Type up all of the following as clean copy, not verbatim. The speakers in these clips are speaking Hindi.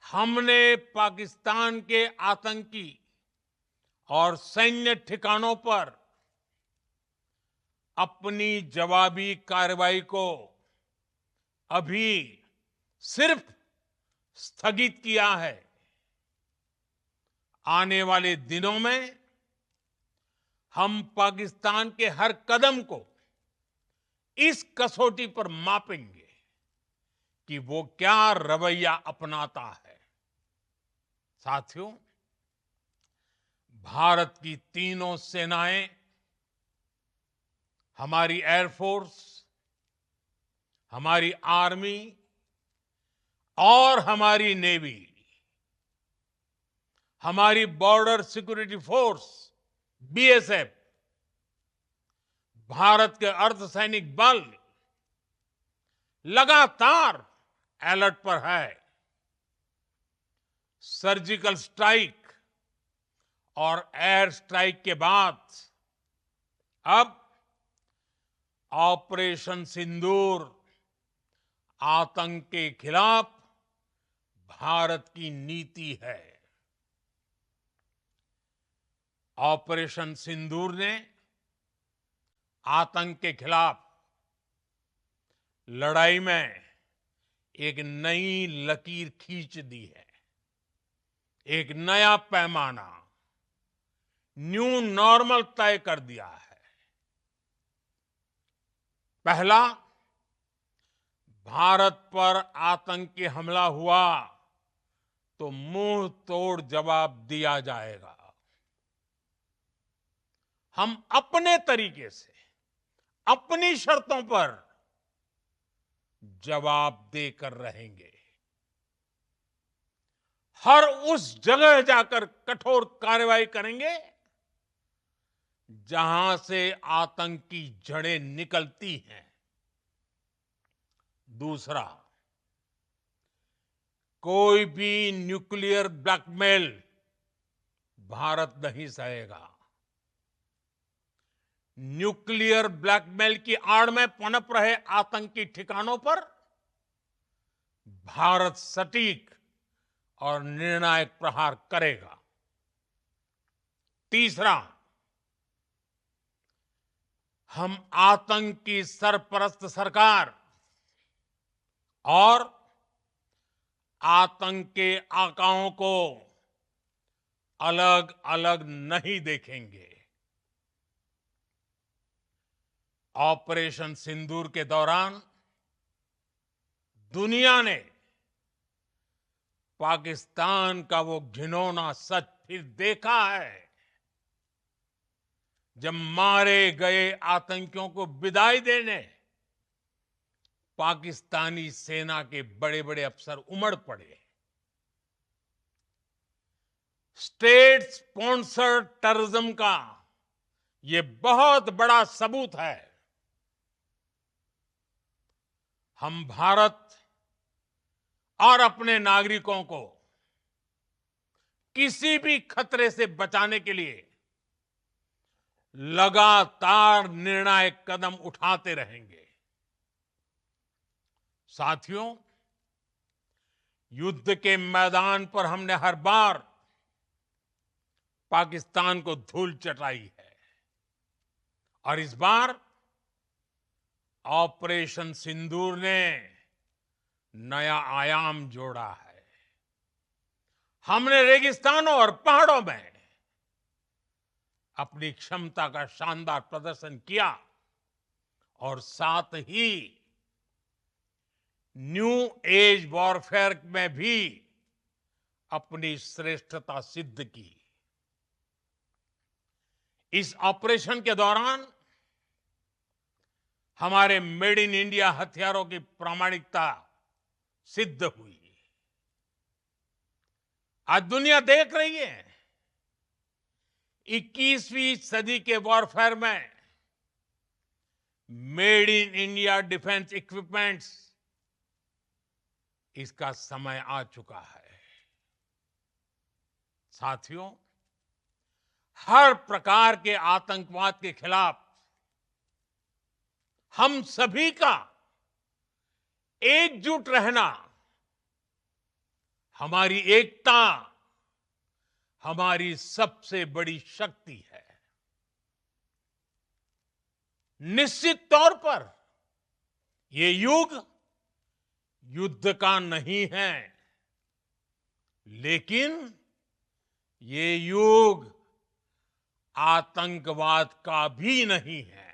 हमने पाकिस्तान के आतंकी और सैन्य ठिकानों पर अपनी जवाबी कार्रवाई को अभी सिर्फ स्थगित किया है। आने वाले दिनों में हम पाकिस्तान के हर कदम को इस कसौटी पर मापेंगे कि वो क्या रवैया अपनाता है। साथियों, भारत की तीनों सेनाएं, हमारी एयरफोर्स, हमारी आर्मी और हमारी नेवी, हमारी border security force BSF, Bharat के अर्धसैनिक बल लगातार अलर्ट पर है। सर्जिकल स्ट्राइक और एयर स्ट्राइक के बाद अब ऑपरेशन सिंदूर आतंक के खिलाफ भारत की नीति है। ऑपरेशन सिंदूर ने आतंक के खिलाफ लड़ाई में एक नई लकीर खींच दी है। एक नया पैमाना, न्यू नॉर्मल तय कर दिया है। पहला, भारत पर आतंकी हमला हुआ तो मुंह तोड़ जवाब दिया जाएगा। हम अपने तरीके से, अपनी शर्तों पर जवाब देकर रहेंगे। हर उस जगह जाकर कठोर कार्रवाई करेंगे जहां से आतंक की जड़ें निकलती हैं। दूसरा, कोई भी न्यूक्लियर ब्लैकमेल भारत नहीं सहेगा। न्यूक्लियर ब्लैकमेल की आड़ में पनप रहे आतंकी ठिकानों पर भारत सटीक और निर्णायक प्रहार करेगा। तीसरा, हम आतंक की सरपरस्त सरकार और आतंक के आकाओं को अलग अलग नहीं देखेंगे। ऑपरेशन सिंदूर के दौरान दुनिया ने पाकिस्तान का वो घिनौना सच फिर देखा है, जब मारे गए आतंकियों को विदाई देने पाकिस्तानी सेना के बड़े बड़े अफसर उमड़ पड़े। स्टेट स्पॉन्सर्ड टेररिज्म का ये बहुत बड़ा सबूत है। हम भारत और अपने नागरिकों को किसी भी खतरे से बचाने के लिए लगातार निर्णायक कदम उठाते रहेंगे। साथियों, युद्ध के मैदान पर हमने हर बार पाकिस्तान को धूल चटाई है और इस बार ऑपरेशन सिंदूर ने नया आयाम जोड़ा है। हमने रेगिस्तानों और पहाड़ों में अपनी क्षमता का शानदार प्रदर्शन किया और साथ ही न्यू एज वॉरफेयर में भी अपनी श्रेष्ठता सिद्ध की। इस ऑपरेशन के दौरान हमारे मेड इन इंडिया हथियारों की प्रामाणिकता सिद्ध हुई। आज दुनिया देख रही है 21वीं सदी के वॉरफेयर में made in India defence equipments, इसका समय आ चुका है। साथियों, हर प्रकार के आतंकवाद के खिलाफ हम सभी का एकजुट रहना हमारी एकता हमारी सबसे बड़ी शक्ति है। निश्चित तौर पर ये युग युद्ध का नहीं है, लेकिन ये युग आतंकवाद का भी नहीं है।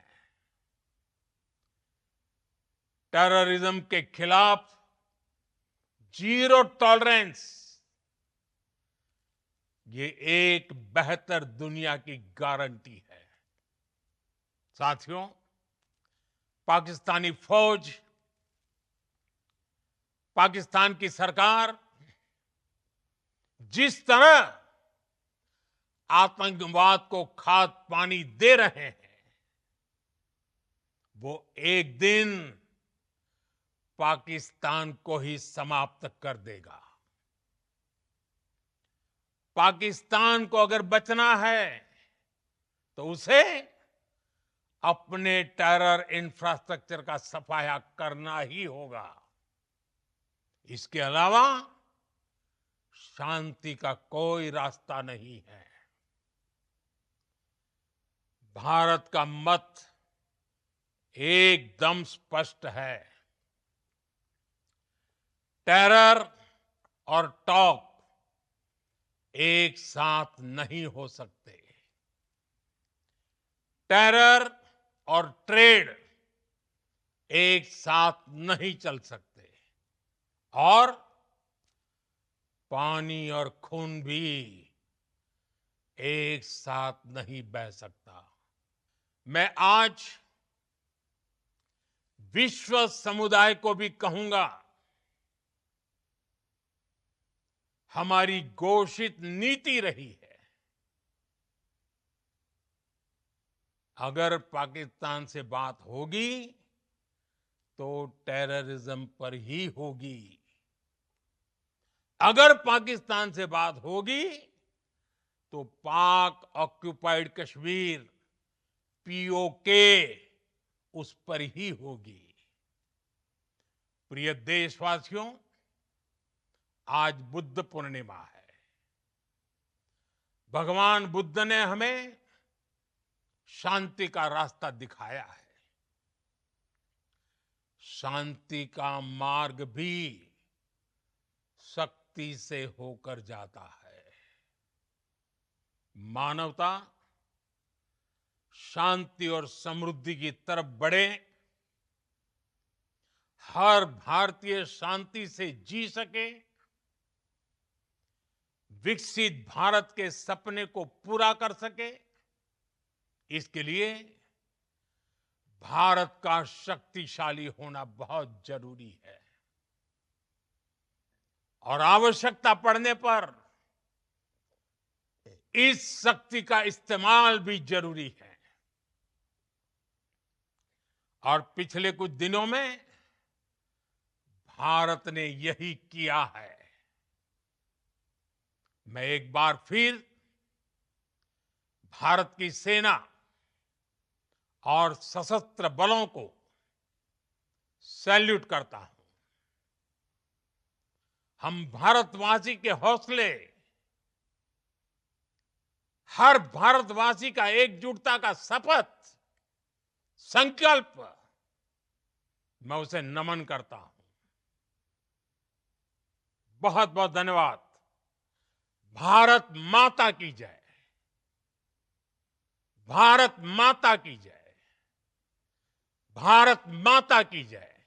टेररिज्म के खिलाफ जीरो टॉलरेंस ये एक बेहतर दुनिया की गारंटी है। साथियों, पाकिस्तानी फौज, पाकिस्तान की सरकार जिस तरह आतंकवाद को खाद पानी दे रहे हैं, वो एक दिन पाकिस्तान को ही समाप्त कर देगा। पाकिस्तान को अगर बचना है तो उसे अपने टेरर इंफ्रास्ट्रक्चर का सफाया करना ही होगा। इसके अलावा शांति का कोई रास्ता नहीं है। भारत का मत एकदम स्पष्ट है। टेरर और टॉक एक साथ नहीं हो सकते। टेरर और ट्रेड एक साथ नहीं चल सकते, और पानी और खून भी एक साथ नहीं बह सकता। मैं आज विश्व समुदाय को भी कहूंगा, हमारी घोषित नीति रही है, अगर पाकिस्तान से बात होगी तो टेररिज्म पर ही होगी। अगर पाकिस्तान से बात होगी तो पाक ऑक्युपाइड कश्मीर पीओके उस पर ही होगी। प्रिय देशवासियों, आज बुद्ध पूर्णिमा है। भगवान बुद्ध ने हमें शांति का रास्ता दिखाया है। शांति का मार्ग भी शक्ति से होकर जाता है। मानवता शांति और समृद्धि की तरफ बढ़े, हर भारतीय शांति से जी सके, विकसित भारत के सपने को पूरा कर सके, इसके लिए भारत का शक्तिशाली होना बहुत जरूरी है। और आवश्यकता पड़ने पर इस शक्ति का इस्तेमाल भी जरूरी है। और पिछले कुछ दिनों में भारत ने यही किया है। मैं एक बार फिर भारत की सेना और सशस्त्र बलों को सैल्यूट करता हूं। हम भारतवासी के हौसले, हर भारतवासी का एकजुटता का शपथ, संकल्प, मैं उसे नमन करता हूं। बहुत बहुत धन्यवाद। भारत माता की जय। भारत माता की जय। भारत माता की जय।